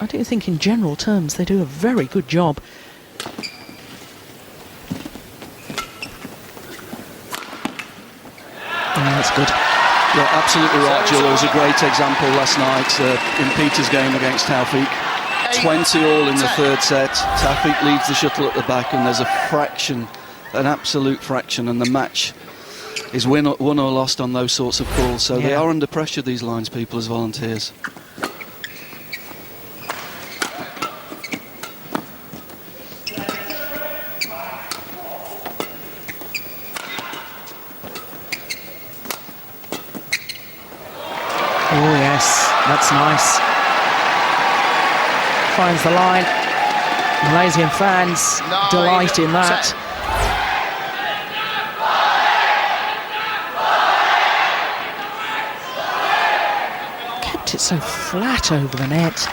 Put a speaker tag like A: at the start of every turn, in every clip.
A: I do think in general terms they do a very good job. That's good.
B: Yeah, absolutely right, Jill. It was a great example last night in Peter's game against Taufik. 20 all in the third set. Taufik leads the shuttle at the back, and there's a fraction, an absolute fraction, and the match is won or lost on those sorts of calls. So they are under pressure, these lines people, as volunteers.
A: Oh yes, that's nice. Finds the line. Malaysian fans delight in that. Kept it so flat over the net.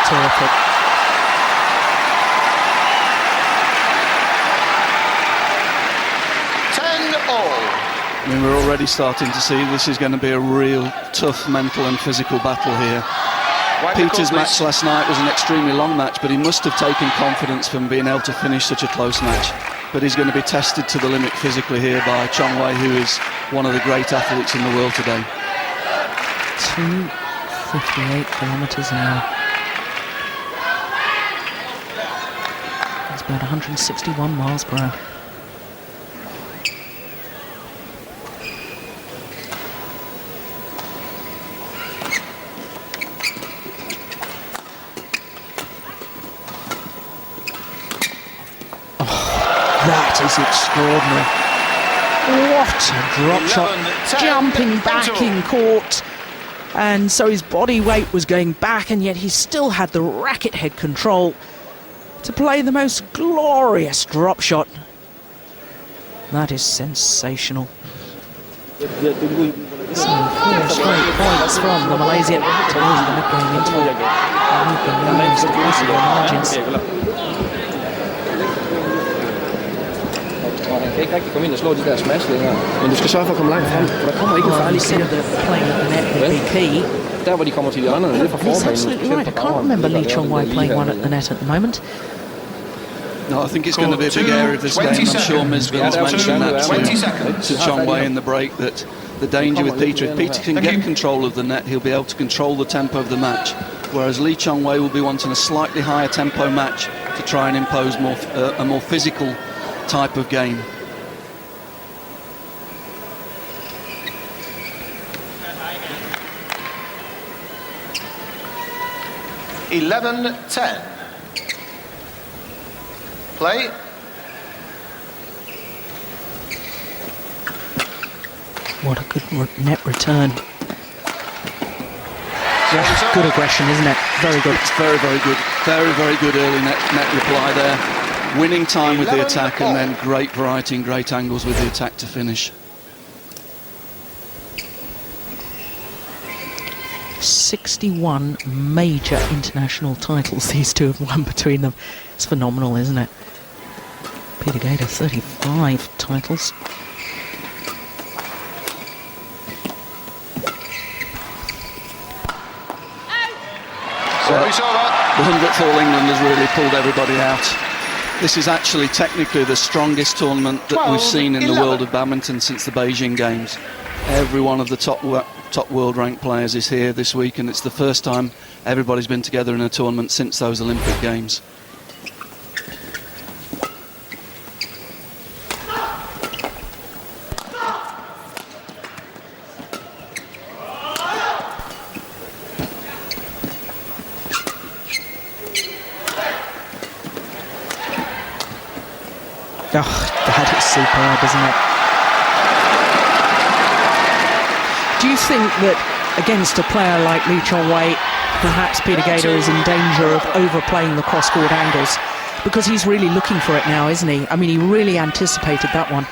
A: Terrific.
B: I mean, we're already starting to see this is going to be a real tough mental and physical battle here. Peter's match last night was an extremely long match, but he must have taken confidence from being able to finish such a close match. But he's going to be tested to the limit physically here by Chong, who is one of the great athletes in the world today.
A: 258 kilometres an hour. That's about 161 miles per hour. That is extraordinary. What a drop shot. Jumping back in court. And so his body weight was going back, and yet he still had the racket head control to play the most glorious drop shot. That is sensational. So 4 straight points from the Malaysian to lose the mid-game into the lowest possible margins.
C: Han kan ikke rigtig komme ind og slå de der smash længere, men du skal sørge for at komme langt frem, for der kommer ikke en farlig
A: said that playing at the net would be key.
C: Der hvor de kommer til hjørnerne, det er fra forbanen.
A: He's absolutely right. I can't remember Lee Chong playing one at the net at the moment.
B: No, I think it's going to be a big area of this game. I'm sure Misvin's mentioned that to Chong in the break, that the danger with Peter, if Peter can get control of the net, he'll be able to control the tempo of the match, whereas Lee Chong will be wanting a slightly higher tempo match to try and impose a more physical type of game.
D: (11-10). Play.
A: What a good net return. Good aggression, isn't it? Very good.
B: It's very, very good. Very, very good early net reply there. Winning time with the attack, and then great variety and great angles with the attack to finish.
A: 61 major international titles these two have won between them. It's phenomenal, isn't it? Peter Gade, 35 titles.
B: The 100th All England has really pulled everybody out. This is actually technically the strongest tournament that we've seen in the world of badminton since the Beijing Games. Every one of the top world ranked players is here this week, and it's the first time everybody's been together in a tournament since those Olympic Games.
A: Oh, that is superb, isn't it? Do Do you think that against a player like Lee Chong-wei, perhaps Peter Gade is in danger of overplaying the cross-court angles? Because he's really looking for it now, isn't he? I mean, he really anticipated that one.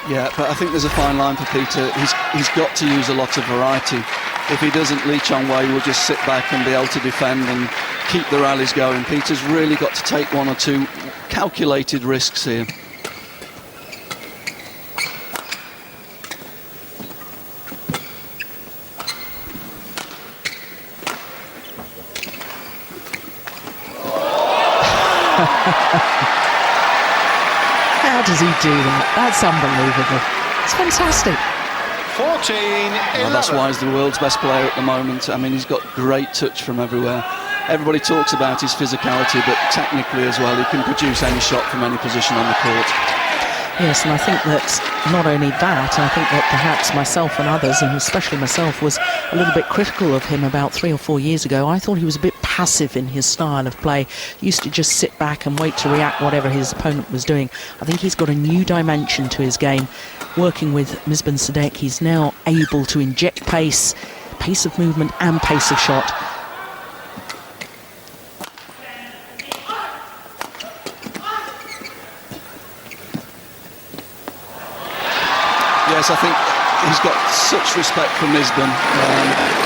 B: Yeah, but I think there's a fine line for Peter. He's got to use a lot of variety. If he doesn't, Lee Chong-wei will just sit back and be able to defend and keep the rallies going. Peter's really got to take one or two calculated risks here.
A: How does he do that? That's unbelievable. It's fantastic.
D: 14-11.
B: Well, that's why he's the world's best player at the moment. I mean, he's got great touch from everywhere. Everybody talks about his physicality, but technically as well, he can produce any shot from any position on the court.
A: Yes, and I think that not only that, I think that perhaps myself and others, and especially myself, was a little bit critical of him about 3 or 4 years ago. I thought he was a bit passive in his style of play. He used to just sit back and wait to react whatever his opponent was doing. I think he's got a new dimension to his game. Working with Misbah Sadek, he's now able to inject pace of movement and pace of shot.
B: Yes, I think he's got such respect for Misbah.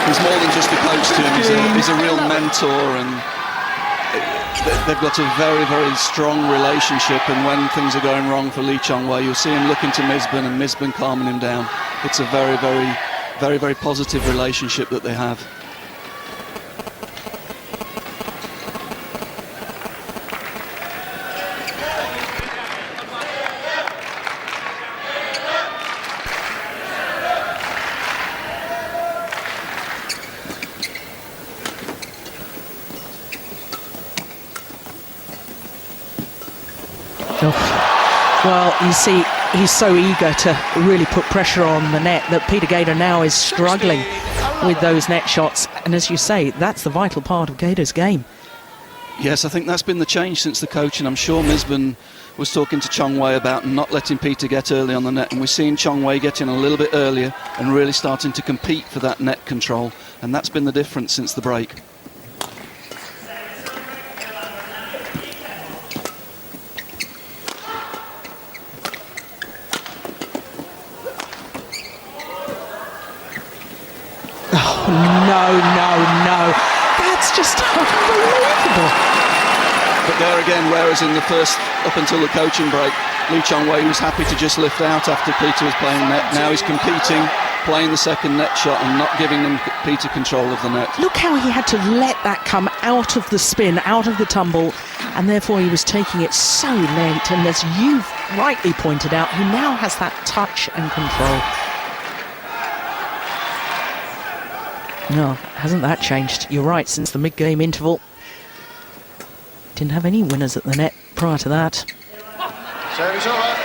B: He's more than just a coach to him. He's a real mentor, and they've got a very, very strong relationship. And when things are going wrong for Lee Chong-wei, you'll see him looking to Misbah and Misbah calming him down. It's a very, very, very, very positive relationship that they have.
A: Well, you see, he's so eager to really put pressure on the net that Peter Gade now is struggling with those net shots. And as you say, that's the vital part of Gade's game.
B: Yes, I think that's been the change since the coach, and I'm sure Misbah was talking to Chong-wei about not letting Peter get early on the net, and we're seeing Chong-wei get in a little bit earlier and really starting to compete for that net control, and that's been the difference since the break.
A: No. That's just unbelievable.
B: But there again, whereas in the first, up until the coaching break, Lee Chong-wei was happy to just lift out after Peter was playing net. Now he's competing, playing the second net shot and not giving them Peter control of the net.
A: Look how he had to let that come out of the spin, out of the tumble, and therefore he was taking it so late. And as you've rightly pointed out, he now has that touch and control. No, hasn't that changed? You're right, since the mid-game interval. Didn't have any winners at the net prior to that.
D: Service over.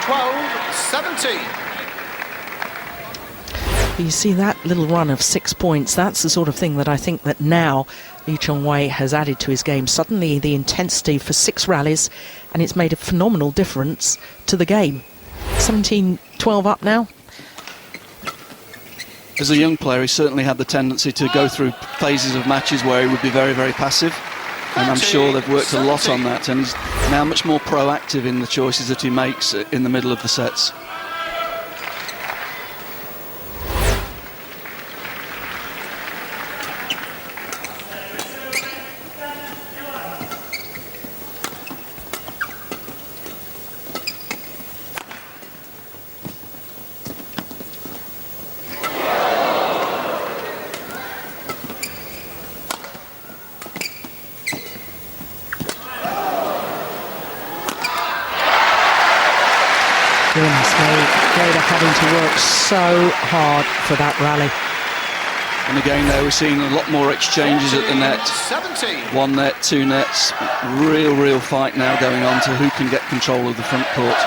D: 12-17.
A: You see that little run of 6 points, that's the sort of thing that I think that now Lee Chong-wei has added to his game. Suddenly the intensity for 6 rallies, and it's made a phenomenal difference to the game. 17-12 up now.
B: As a young player, he certainly had the tendency to go through phases of matches where he would be very, very passive. And I'm sure they've worked a lot on that. And he's now much more proactive in the choices that he makes in the middle of the sets.
A: Gade having to work so hard for that rally.
B: And again there we're seeing a lot more exchanges at the net.
D: 17.
B: 1 net, 2 nets. Real fight now going on to who can get control of the front court.